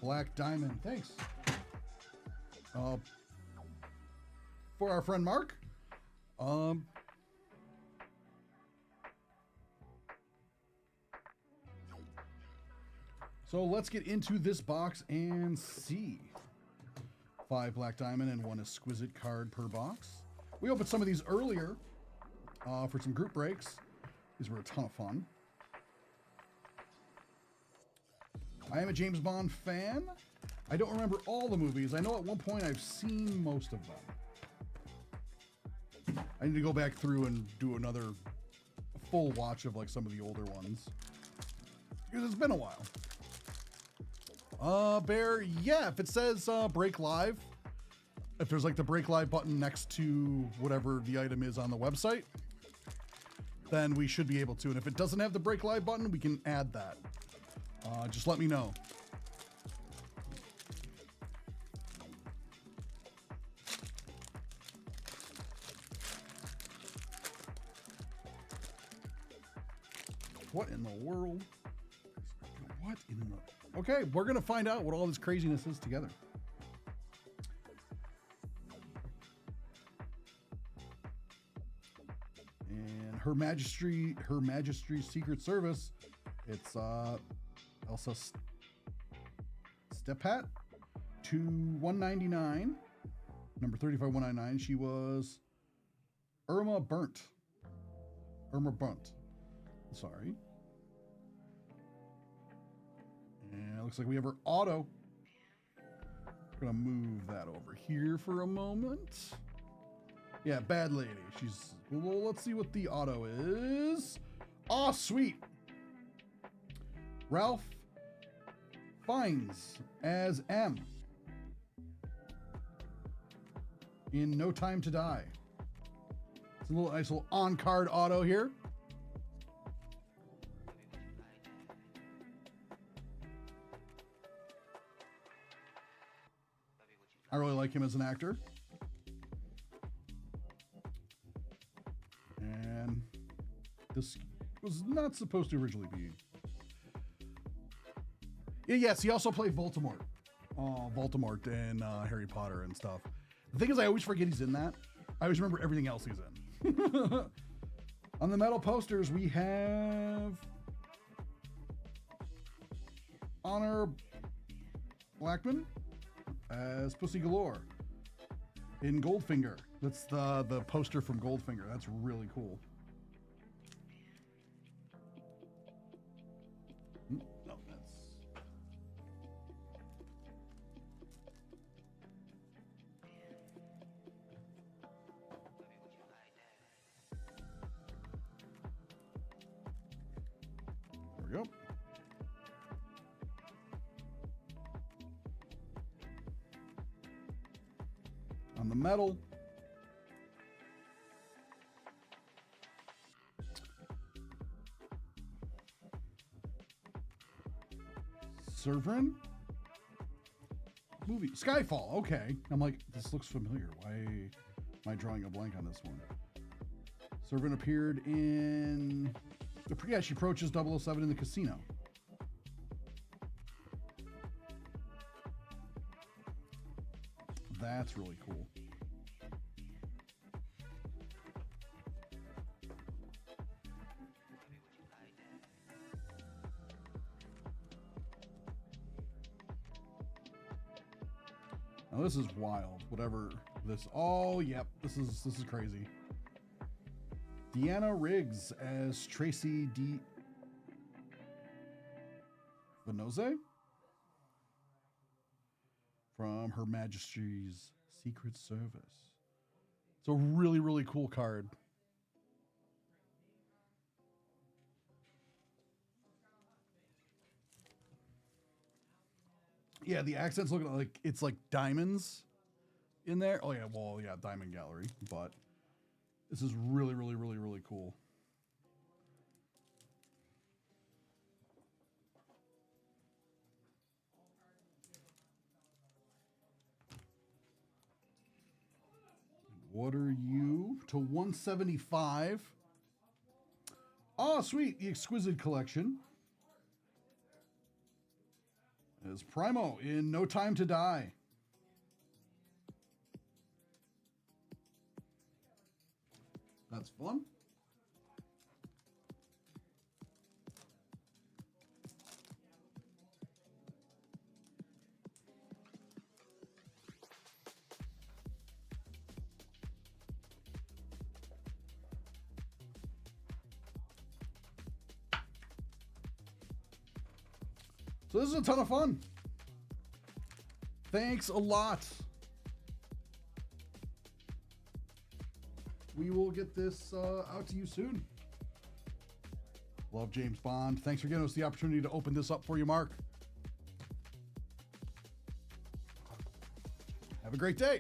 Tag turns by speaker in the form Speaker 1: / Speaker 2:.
Speaker 1: Black Diamond. Thanks. For our friend Mark. So let's get into this box and see. 5 Black Diamond and 1 exquisite card per box. We opened some of these earlier for some group breaks. These were a ton of fun. I am a James Bond fan. I don't remember all the movies. I know at one point I've seen most of them. I need to go back through and do another full watch of like some of the older ones. Because it's been a while. Bear, yeah, if it says break live, if there's like the break live button next to whatever the item is on the website, then we should be able to. And if it doesn't have the break live button, we can add that. Just let me know. What in the world? What in the... Okay, we're going to find out what all this craziness is together. And Her Majesty's Secret Service. It's Elsa Stepat to 199. Number 35199. She was Irma Burnt. Sorry. And it looks like we have her auto. Gonna move that over here for a moment. Yeah, bad lady. She's, well, let's see what the auto is. Oh, sweet. Ralph Fiennes as M in No Time to Die. It's a nice little on-card auto here. I really like him as an actor. And this was not supposed to originally be. Yeah, yes, he also played Voldemort. Voldemort in Harry Potter and stuff. The thing is, I always forget he's in that. I always remember everything else he's in. On the metal posters, we have Honor Blackman as Pussy Galore in Goldfinger. That's the poster from Goldfinger. That's really cool. No, that's... There we go. On the metal, Severin movie Skyfall. Okay, I'm like, this looks familiar. Why am I drawing a blank on this one? Severin appeared in, yeah, she approaches 007 in the casino. That's really cool. Now this is wild. Whatever this. Oh, yep. This is crazy. Deanna Riggs as Tracy D. Venoze from Her Majesty's Secret Service. It's a really, really cool card. Yeah, the accents look like it's like diamonds in there. Oh yeah, well, yeah, Diamond Gallery, but this is really, really, really, really cool. What are you to 175? Oh, sweet. The Exquisite Collection. is Primo in No Time to Die. That's fun. So this is a ton of fun. Thanks a lot. We will get this out to you soon. Love James Bond. Thanks for giving us the opportunity to open this up for you, Mark. Have a great day.